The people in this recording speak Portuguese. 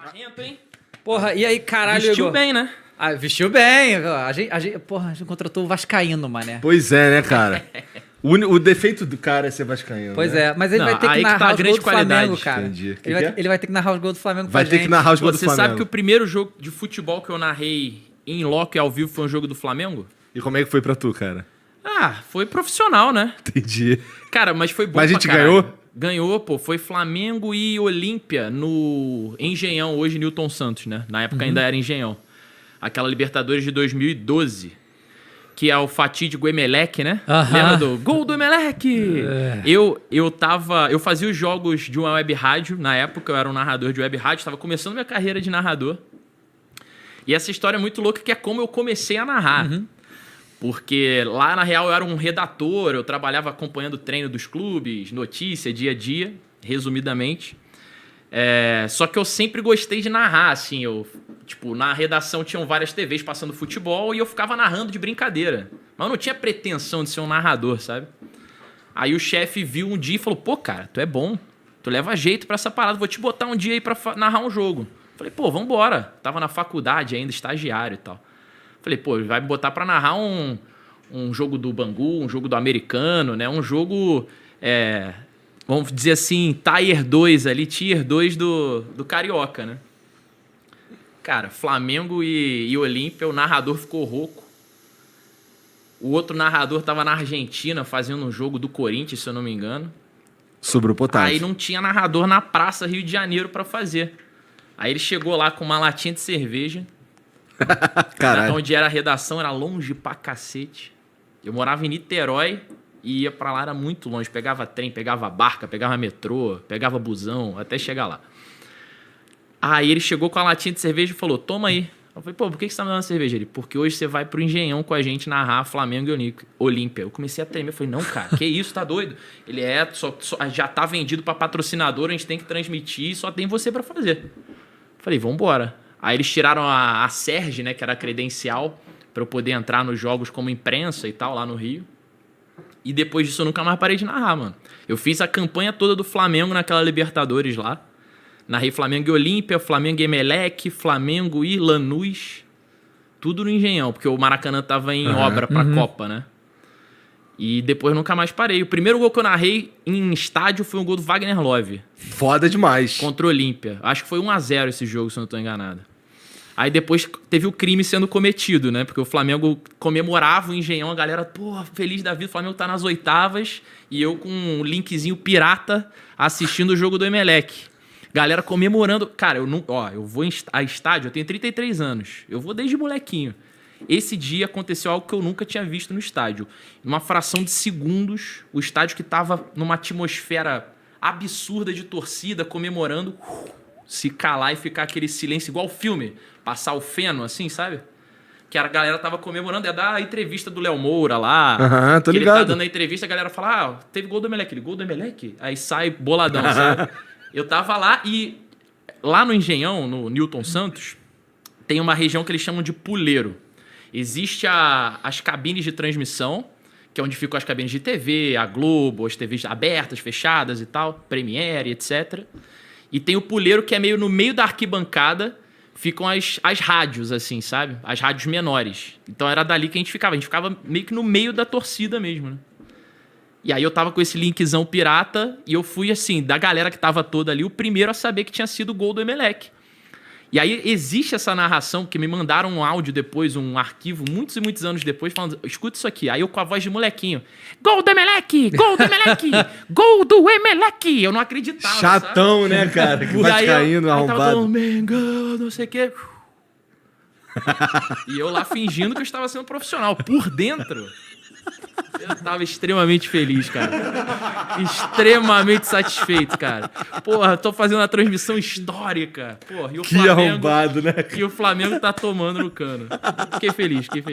Marrento, hein? Porra, e aí, caralho, Vestiu Igor? bem, né? Ah, vestiu bem. Porra, a gente contratou o Vascaíno, mané. Pois é, né, cara? O defeito do cara é ser vascaíno, Pois né? é, mas ele Não, vai ter que aí que narrar tá a os grande gols do Flamengo, qualidade. cara. Entendi. Ele vai ter que narrar os gols do Flamengo Vai pra ter que gente. narrar os gols do Você Flamengo. sabe que o primeiro jogo de futebol que eu narrei em loco e ao vivo foi um jogo do Flamengo? E como é que foi pra tu, cara? Ah, foi profissional, né? Entendi. Cara, mas foi bom Mas a pra gente caralho. ganhou? Ganhou, pô. Foi Flamengo e Olímpia no Engenhão, hoje Newton Santos, né? Na época ainda era Engenhão. Aquela Libertadores de 2012. Que é o fatídico Emelec, né? Aham. Lembra do gol do Emelec? É. Eu fazia os jogos de uma web rádio. Na época eu era um narrador de web rádio. Estava começando minha carreira de narrador. E essa história é muito louca, que é como eu comecei a narrar. Porque lá, na real, eu era um redator, eu trabalhava acompanhando o treino dos clubes, notícia, dia a dia, resumidamente. Só que eu sempre gostei de narrar, assim, na redação tinham várias TVs passando futebol e eu ficava narrando de brincadeira. Mas eu não tinha pretensão de ser um narrador, sabe? Aí o chefe viu um dia e falou, pô, cara, tu é bom, tu leva jeito pra essa parada, vou te botar um dia aí pra narrar um jogo. Falei, pô, vambora. Tava na faculdade ainda, estagiário e tal. Falei, pô, vai me botar pra narrar um jogo do Bangu, um jogo do Americano, né? Um jogo, vamos dizer assim, Tier 2 ali, Tier 2 do Carioca, né? Cara, Flamengo e Olímpia, o narrador ficou rouco. O outro narrador tava na Argentina fazendo um jogo do Corinthians, se eu não me engano. Sobrou potássio. Aí não tinha narrador na Praça Rio de Janeiro pra fazer. Aí ele chegou lá com uma latinha de cerveja. Caralho. Onde era a redação, era longe pra cacete. Eu morava em Niterói e ia pra lá, era muito longe. Pegava trem, pegava barca, pegava metrô, pegava busão, até chegar lá. Aí ele chegou com a latinha de cerveja e falou, toma aí. Eu falei, pô, por que você tá me dando cerveja? Ele, porque hoje você vai pro Engenhão com a gente narrar Flamengo e Olímpia. Eu comecei a tremer, eu falei, não, cara, que isso, tá doido? Ele já tá vendido pra patrocinador, a gente tem que transmitir, só tem você pra fazer. Eu falei, vambora. Aí eles tiraram a Serge, né, que era a credencial, pra eu poder entrar nos jogos como imprensa e tal, lá no Rio. E depois disso eu nunca mais parei de narrar, mano. Eu fiz a campanha toda do Flamengo naquela Libertadores lá. Narrei Flamengo e Olímpia, Flamengo e Emelec, Flamengo e Lanús. Tudo no Engenhão, porque o Maracanã tava em obra pra Copa, né? E depois nunca mais parei. O primeiro gol que eu narrei em estádio foi um gol do Wagner Love. Foda demais. Contra o Olímpia. Acho que foi 1-0 esse jogo, se eu não tô enganado. Aí depois teve o crime sendo cometido, né? Porque o Flamengo comemorava o Engenhão, a galera, pô, feliz da vida, o Flamengo tá nas oitavas, e eu com um linkzinho pirata assistindo o jogo do Emelec. Galera comemorando. Cara, eu vou a estádio, eu tenho 33 anos. Eu vou desde molequinho. Esse dia aconteceu algo que eu nunca tinha visto no estádio. Em uma fração de segundos, o estádio que tava numa atmosfera absurda de torcida, comemorando, se calar e ficar aquele silêncio igual filme. Passar o feno, assim, sabe? Que a galera tava comemorando. É da entrevista do Léo Moura lá. Aham, tô que ligado. Ele tá dando a entrevista, a galera fala, teve gol do Emelec. Ele, gol do Emelec? Aí sai boladão, sabe? Eu tava lá e... Lá no Engenhão, no Newton Santos, tem uma região que eles chamam de puleiro. Existe as cabines de transmissão, que é onde ficam as cabines de TV, a Globo, as TVs abertas, fechadas e tal, Premiere, etc. E tem o puleiro, que é meio no meio da arquibancada, ficam as rádios, assim, sabe? As rádios menores. Então era dali que a gente ficava meio que no meio da torcida mesmo, né? E aí eu tava com esse linkzão pirata e eu fui, assim, da galera que tava toda ali, o primeiro a saber que tinha sido o gol do Emelec. E aí existe essa narração, que me mandaram um áudio depois, um arquivo, muitos e muitos anos depois, falando, escuta isso aqui. Aí eu com a voz de molequinho, gol do Emelec, gol do Emelec, gol do Emelec. Eu não acreditava, Chatão, sabe? né, cara? Que E vai aí caindo, aí tava arrombado. todo Mengão, não sei o quê. E eu lá fingindo que eu estava sendo profissional. Por dentro, eu tava extremamente feliz, cara. Extremamente satisfeito, cara. Porra, tô fazendo uma transmissão histórica. Porra, e o Que Flamengo, arrombado, né? E o Flamengo tá tomando no cano. Fiquei feliz, fiquei feliz.